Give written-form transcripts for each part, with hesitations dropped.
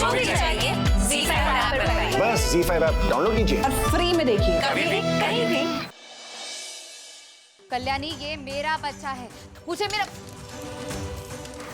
जो भी चाहिए ZEE5 ऐप पर पाइए। बस ZEE5 ऐप डाउनलोड कीजिए और फ्री में देखिए। कभी भी कहीं भी। कल्याणी, ये मेरा बच्चा है, मुझे मेरा।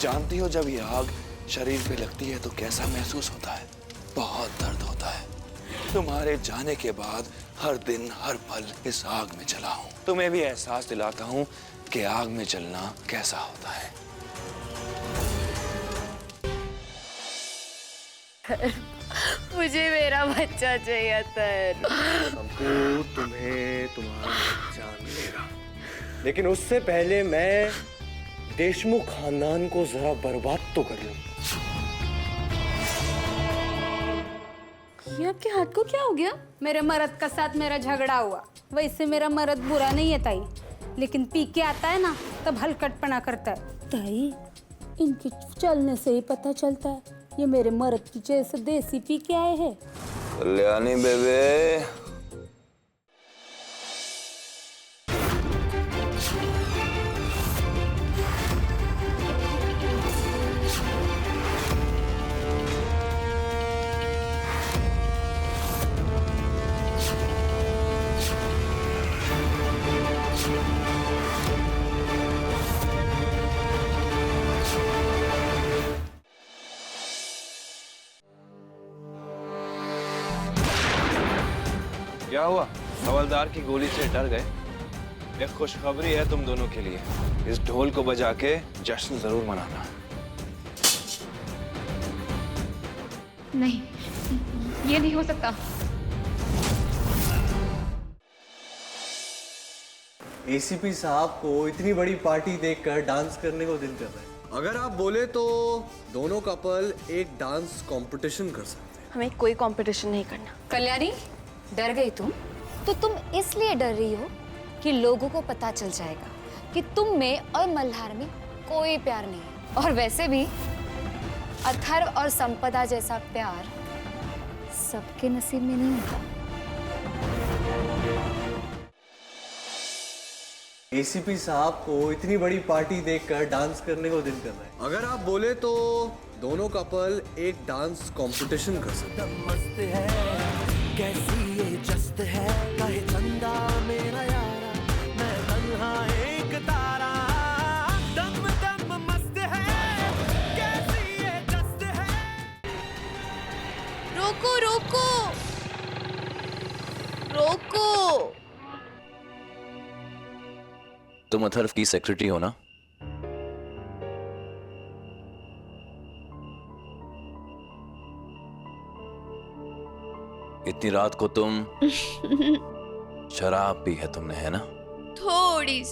जानती हो जब ये आग शरीर पे लगती है तो कैसा महसूस होता है? बहुत दर्द होता है। तुम्हारे जाने के बाद हर दिन हर पल इस आग में जला हूँ। तुम्हें भी एहसास दिलाता हूँ कि आग में जलना कैसा होता है। मुझे मेरा बच्चा चाहिए था। हमको तुम्हें तुम्हारा बच्चा मिलेगा, लेकिन उससे पहले मैं देशमुख खानदान को जरा बर्बाद तो कर लूं। ये आपके हाथ को क्या हो गया? मेरे मर्द का साथ मेरा झगड़ा हुआ। वैसे मेरा मर्द बुरा नहीं है ताई, लेकिन पी के आता है ना तब हलकटपना करता है। ताई, इनके चलने से ही पता चलता है ये मेरे मर्द की जैसे देसी पी के आए हैं। कल्याणी बेबे, क्या हुआ? हवलदार की गोली से डर गए? एक खुशखबरी है तुम दोनों के लिए। इस ढोल को बजा के जश्न जरूर मनाना। नहीं, ये नहीं हो सकता। एसीपी साहब को इतनी बड़ी पार्टी देखकर डांस करने को दिल कर रहा है। अगर आप बोले तो दोनों कपल एक डांस कंपटीशन कर सकते हैं। हमें कोई कंपटीशन नहीं करना। कल्याणी, डर गई तुम? तो तुम इसलिए डर रही हो कि लोगों को पता चल जाएगा कि तुम में और मल्हार में कोई प्यार नहीं है। और वैसे भी अथर्व और संपदा जैसा प्यार सबके नसीब में नहीं होता। एसीपी साहब को इतनी बड़ी पार्टी देखकर डांस करने को दिल कर रहा है। अगर आप बोले तो दोनों कपल एक डांस कंपटीशन कर सकते हैं। मस्त है कैसी ये जस्त है, कहे चंदा मेरा यारा, मैं तन्हा एक तारा। दम दम मस्त है कैसी ये जस्त है। रोको रोको रोको। तुम अथर्व की सेक्रेटरी हो ना? इतनी रात को तुम शराब पी है तुमने, है ना? थोड़ी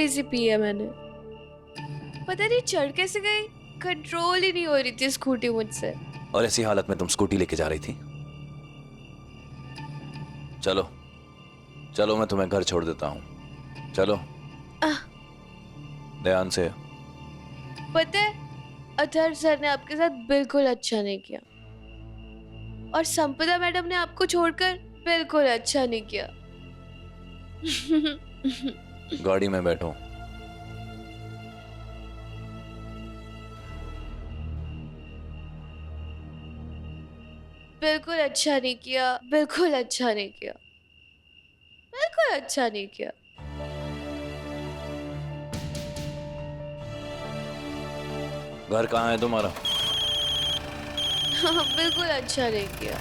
सी पी है मैंने। पता नहीं चढ़ कैसे गई, कंट्रोल ही नहीं हो रही थी स्कूटी मुझसे। और ऐसी हालत में तुम स्कूटी लेके जा रही थी? चलो चलो, मैं तुम्हें घर छोड़ देता हूँ। चलो। ध्यान से। पता है, अथर्व सर ने आपके साथ बिल्कुल अच्छा नहीं किया, और संपदा मैडम ने आपको छोड़कर बिल्कुल अच्छा नहीं किया। गाड़ी में बैठो। बिल्कुल अच्छा नहीं किया, बिल्कुल अच्छा नहीं किया, बिल्कुल अच्छा नहीं किया। घर कहाँ है तुम्हारा? बिल्कुल अच्छा नहीं किया।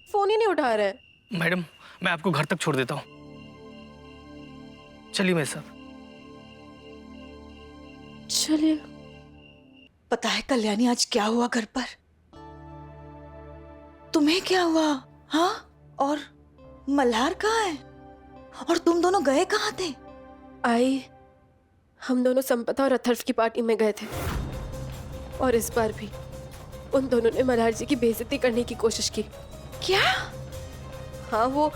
फोन ही नहीं उठा रहे। मैडम, मैं आपको घर तक छोड़ देता हूँ। चलिए मेरे साथ। चलिए। पता है कल्याणी आज क्या हुआ घर पर? तुम्हें क्या हुआ? हाँ? और मल्हार कहाँ है? और तुम दोनों गए कहाँ थे? आई, हम दोनों संपदा और अथर्व की पार्टी में गए थे, और इस बार भी उन दोनों ने मल्हार जी की बेइज्जती करने की कोशिश की। क्या? हाँ, वो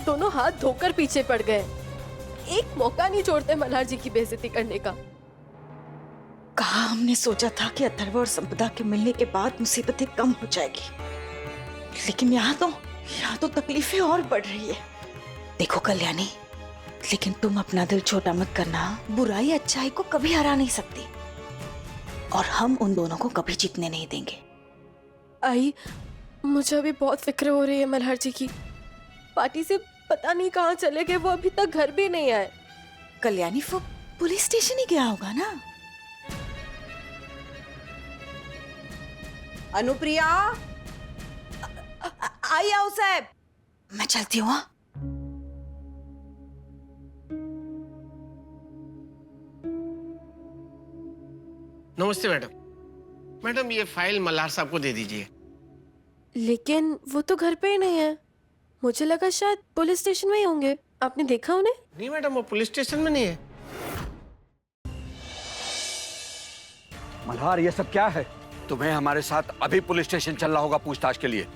दोनों हाथ धोकर पीछे पड़ गए। एक मौका नहीं छोड़ते मल्हार जी की बेइज्जती करने का। कहा हमने सोचा था कि अथर्व और संपदा के मिलने के बाद मुसीबतें कम हो जाएगी, लेकिन यहाँ तो तकलीफें और बढ़ रही है। देखो कल्याणी, लेकिन तुम अपना दिल छोटा मत करना। बुराई अच्छाई को कभी हरा नहीं सकती और हम उन दोनों को कभी जीतने नहीं देंगे। आई, मुझे अभी बहुत फिक्र हो रही है मल्हार जी की। पार्टी से पता नहीं कहाँ चले गए, वो अभी तक घर भी नहीं आए। कल्याणी वो पुलिस स्टेशन ही गया होगा ना। अनुप्रिया, आई आओ साहब। मैं चलती हूँ। नमस्ते मैडम। मैडम ये फाइल मल्हार साहब को दे दीजिए। लेकिन वो तो घर पे ही नहीं है। मुझे लगा शायद पुलिस स्टेशन में ही होंगे। आपने देखा उन्हें? नहीं मैडम, वो पुलिस स्टेशन में नहीं है। मल्हार, ये सब क्या है? तुम्हें हमारे साथ अभी पुलिस स्टेशन चलना होगा पूछताछ के लिए।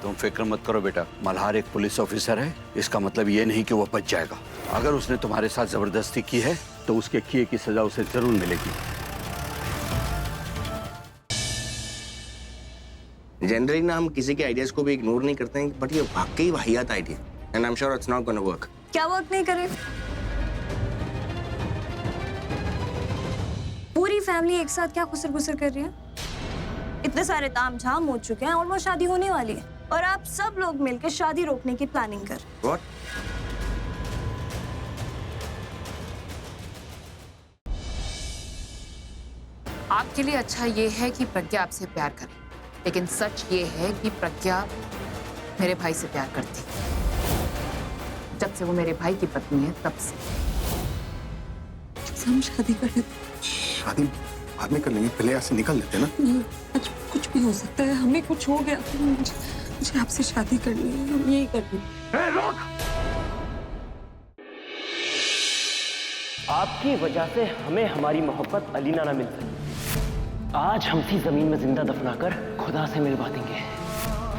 तुम फिक्र मत करो बेटा, मल्हार एक पुलिस ऑफिसर है, इसका मतलब ये नहीं कि वो बच जाएगा। अगर उसने तुम्हारे साथ जबरदस्ती की है तो उसके किए की सजा उसे जरूर मिलेगी। जनरली ना हम किसी के आइडियाज को भी इग्नोर नहीं करते हैं, बट ये वाकई वाहियात idea and I am sure it's not gonna work. क्या वर्क नहीं करे? पूरी फैमिली एक साथ क्या खुसर-खुसर कर रही है? इतने सारे तामझाम हो चुके हैं, ऑलमोस्ट शादी होने वाली है और आप सब लोग मिलकर शादी रोकने की प्लानिंग कर। व्हाट? आपके लिए अच्छा ये है कि प्रज्ञा आपसे प्यार करे, लेकिन सच ये है कि प्रज्ञा मेरे भाई से प्यार करती। जब से वो मेरे भाई की पत्नी है तब से। हम शादी कर लेते। शादी बाद में कर लेंगे, पहले यहाँ से निकल लेते ना। आज कुछ भी हो सकता है, हमें कुछ हो गया तो मुझे आपसे शादी करनी है, हम यही करनी। आपकी वजह से हमें हमारी मोहब्बत अलीना ना मिल सकी। आज हम सी जमीन में जिंदा दफनाकर खुदा से मिलवा देंगे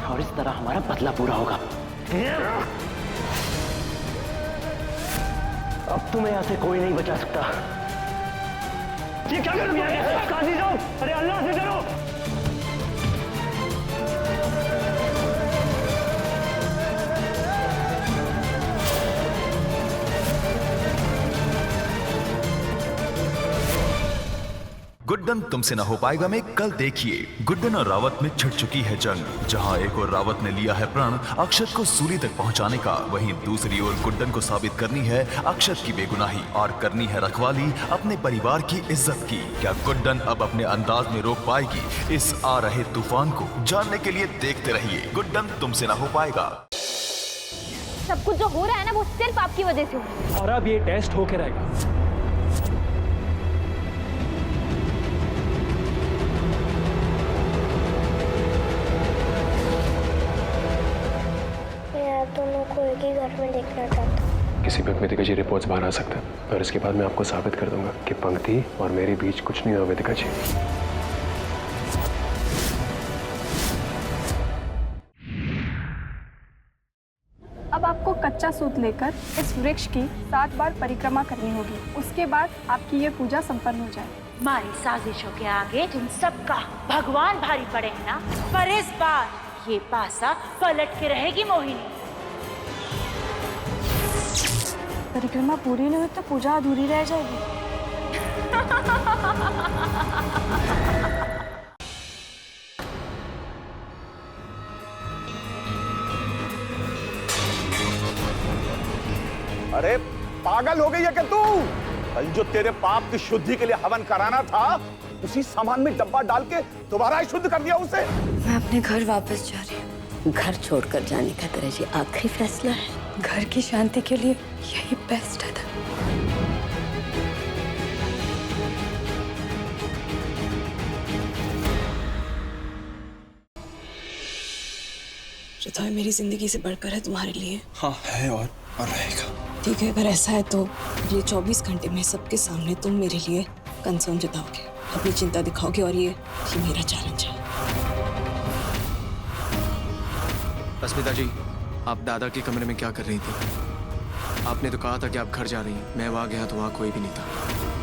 और इस तरह हमारा बदला पूरा होगा। अब तुम्हें यहां से कोई नहीं बचा सकता। ये क्या कर रहे हो? काजी साहब, अरे अल्लाह से डरो। गुड्डन तुमसे न हो पाएगा में कल देखिए गुड्डन और रावत में छिड़ चुकी है जंग। जहां एक और रावत ने लिया है प्रण अक्षत को सूली तक पहुंचाने का, वहीं दूसरी ओर गुड्डन को साबित करनी है अक्षत की बेगुनाही और करनी है रखवाली अपने परिवार की इज्जत की। क्या गुड्डन अब अपने अंदाज में रोक पाएगी इस आ रहे तूफान को? जानने के लिए देखते रहिए गुड्डन तुमसे न हो पाएगा। सब कुछ जो हो रहा है ना वो सिर्फ आपकी वजह से हो रहा है। और अब ये टेस्ट होके रहेगा। दोनों को एक ही घर में देखना चाहता हूँ। किसी भी वेदिका जी रिपोर्ट्स बाहर आ सकते हैं और इसके बाद मैं आपको साबित कर दूंगा कि पंक्ति और मेरे बीच कुछ नहीं हुआ वेदिका जी। अब आपको कच्चा सूत लेकर इस वृक्ष की 7 बार परिक्रमा करनी होगी। उसके बाद आपकी ये पूजा संपन्न हो जाएगी। हमारी साजिशों के आगे तुम सबका भगवान भारी पड़े हैं ना, पर इस बार ये पासा पलट के रहेगी मोहिनी। परिक्रमा पूरी नहीं हुई तो पूजा अधूरी रह जाएगी। अरे पागल हो गई है क्या तू? कल जो तेरे पाप की शुद्धि के लिए हवन कराना था उसी सामान में डब्बा डाल के दोबारा शुद्ध कर दिया उसे। मैं अपने घर वापस जा रही हूँ। घर छोड़कर जाने का तेरा ये आखिरी फैसला है। घर की शांति के लिए यही बेस्ट है। श्रद्धा मेरी जिंदगी से बढ़कर है तुम्हारे लिए। हाँ है और रहेगा। ठीक है, अगर ऐसा है तो ये 24 घंटे में सबके सामने तुम मेरे लिए कंसर्न जताओगे, अपनी चिंता दिखाओगे और ये मेरा चैलेंज है। अस्मिता जी, आप दादा के कमरे में क्या कर रही थी? आपने तो कहा था कि आप घर जा रही हैं। मैं वहाँ गया तो वहाँ कोई भी नहीं था।